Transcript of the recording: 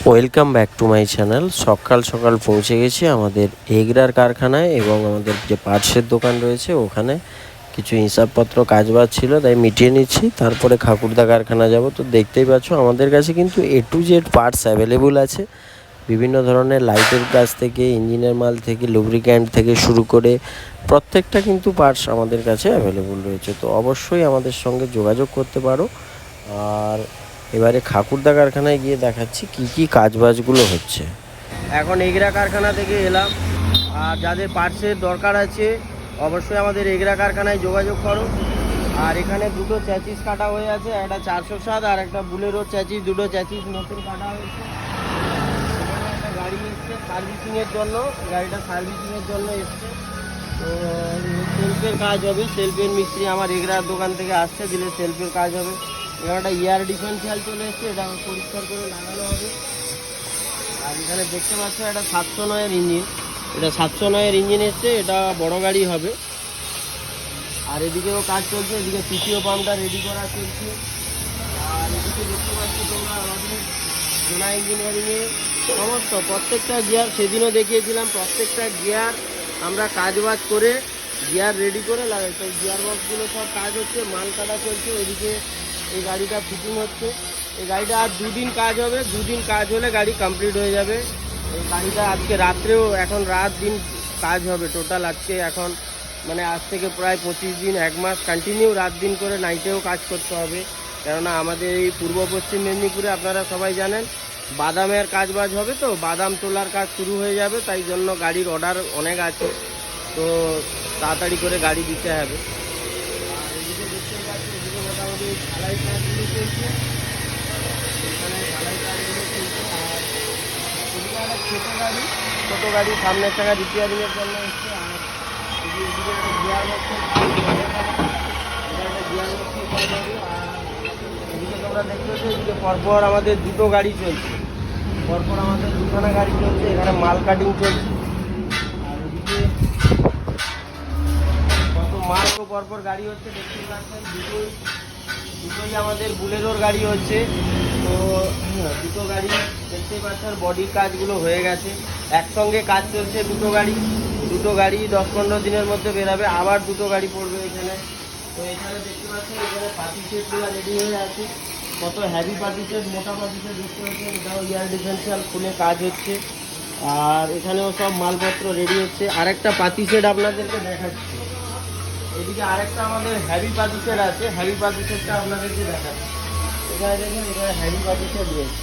Welcome back to my channel. সকাল সকাল পৌঁছে গেছি আমাদের এগরার কারখানায় এবং আমাদের যে পার্টসের দোকান রয়েছে ওখানে কিছু হিসাবপত্র কাজবাজ ছিল, তাই মিটিয়ে নিচ্ছি। তারপরে খাকুরদা কারখানা যাব। তো দেখতেই পাচ্ছ আমাদের কাছে কিন্তু A to Z parts available আছে। বিভিন্ন ধরনের লাইটের কাজ থেকে ইঞ্জিনের মাল থেকে লুব্রিক্যান্ট থেকে শুরু করে প্রত্যেকটা কিন্তু পার্টস আমাদের কাছে অ্যাভেলেবল রয়েছে। তো অবশ্যই আমাদের সঙ্গে যোগাযোগ করতে পারো। আর এবারে খাকুরদা কারখানায় গিয়ে দেখাচ্ছি কি কি কাজবাজগুলো হচ্ছে। এখন এগরা কারখানা থেকে এলাম, আর যাদের পার্টসের দরকার আছে অবশ্যই আমাদের এগরা কারখানায় যোগাযোগ করো। আর এখানে দুটো চ্যাচিস কাটা হয়ে আছে, একটা 407 আর একটা বুলেরো চ্যাচিস, দুটো চ্যাচিস নতুন কাটা হয়েছে। একটা গাড়ি এসছে সার্ভিসিংয়ের জন্য, গাড়িটা সার্ভিসিংয়ের জন্য এসছে। তো সেলফের কাজ হবে, সেলফের মিস্ত্রি আমার এগরার দোকান থেকে আসছে, দিলে সেলফের কাজ হবে। এখানে একটা এয়ার ডিফারেন্সিয়াল চলে এসছে, এটা পরিষ্কার করে লাগানো হবে। আর এখানে দেখতে পাচ্ছ একটা 709-এর ইঞ্জিন, এটা 709-এর ইঞ্জিন এসছে, এটা বড় গাড়ি হবে। আর এদিকেও কাজ চলছে, এদিকে তৃতীয় পাম্পটা রেডি করা চলছে। আর এদিকে দেখতে পাচ্ছ তোমরা আমাদের জোনা ইঞ্জিনিয়ারিংয়ে সমস্ত প্রত্যেকটা গিয়ার সেদিনও দেখিয়েছিলাম, প্রত্যেকটা গিয়ার আমরা কাজবাজ করে গিয়ার রেডি করে লাগাই। তো গিয়ার বক্সগুলো সব কাজ হচ্ছে, মাল কাটা চলছে। এদিকে এই গাড়িটা ফিটিং হচ্ছে। এই গাড়িটা আর 2 দিন কাজ হবে, 2 দিন কাজ হলে গাড়ি কমপ্লিট হয়ে যাবে। এই গাড়িটা আজকে রাত্রেও, এখন রাত দিন কাজ হবে টোটাল। আজকে এখন মানে আজ থেকে প্রায় 25 দিন, 1 মাস কন্টিনিউ রাত দিন করে নাইটেও কাজ করতে হবে। কেননা আমাদের এই পূর্ব পশ্চিম মেদিনীপুরে আপনারা সবাই জানেন বাদামের কাজবাজ হবে, তো বাদাম তোলার কাজ শুরু হয়ে যাবে। তাই জন্য গাড়ির অর্ডার অনেক আছে, তো তাড়াতাড়ি করে গাড়ি দিতে হবে। আর এদিকে দেখতে পাচ্ছি এদিকে মোটামুটি ঢালাই কাজগুলো চলছে, এখানে ঢালাই কাজগুলো চলছে। আর এদিকে একটা ছোটো গাড়ি সামনের চাকা রিপেয়ারিংয়ের জন্য এসছে। আর এদিকে একটা গিয়ার বক্সের একটা গিয়ার বক্সের কাজ হবে। আর এদিকে তোমরা দেখতে পাচ্ছ এদিকে পরপর আমাদের 2টো গাড়ি চলছে, পরপর আমাদের 2খানা গাড়ি চলছে। এখানে মাল কাটিং চলছে। আর এদিকে কত মালও পরপর গাড়ি হচ্ছে দেখতে পাচ্ছেন। দুটোই আমাদের বুলেরোর গাড়ি হচ্ছে। তো 2টো গাড়ি দেখতেই পাচ্ছেন, বডির কাজগুলো হয়ে গেছে। একসঙ্গে কাজ চলছে, 2টো গাড়ি 10-15 দিনের মধ্যে বেরাবে। আবার 2টো গাড়ি পড়বে এখানে। তো এখানে দেখতে পাচ্ছেন এখানে পাতি সেটগুলো রেডি হয়ে আছে। কত হ্যাভি পাতি সেট, মোটা পাতি সেট দেখতে পাচ্ছেন। এটাও এয়ার ডিফারেন্সিয়াল খুলে কাজ হচ্ছে। আর এখানেও সব মালপত্র রেডি হচ্ছে। আরেকটা পাতি সেট আপনাদেরকে দেখাচ্ছি। এদিকে আরেকটা আমাদের হ্যাভি পাতি সেট আছে, হ্যাভি পাতি সেটটা আপনাদেরকে দেখাচ্ছি। এখানে দেখুন, এখানে হ্যাভি পাতি সেট রয়েছে।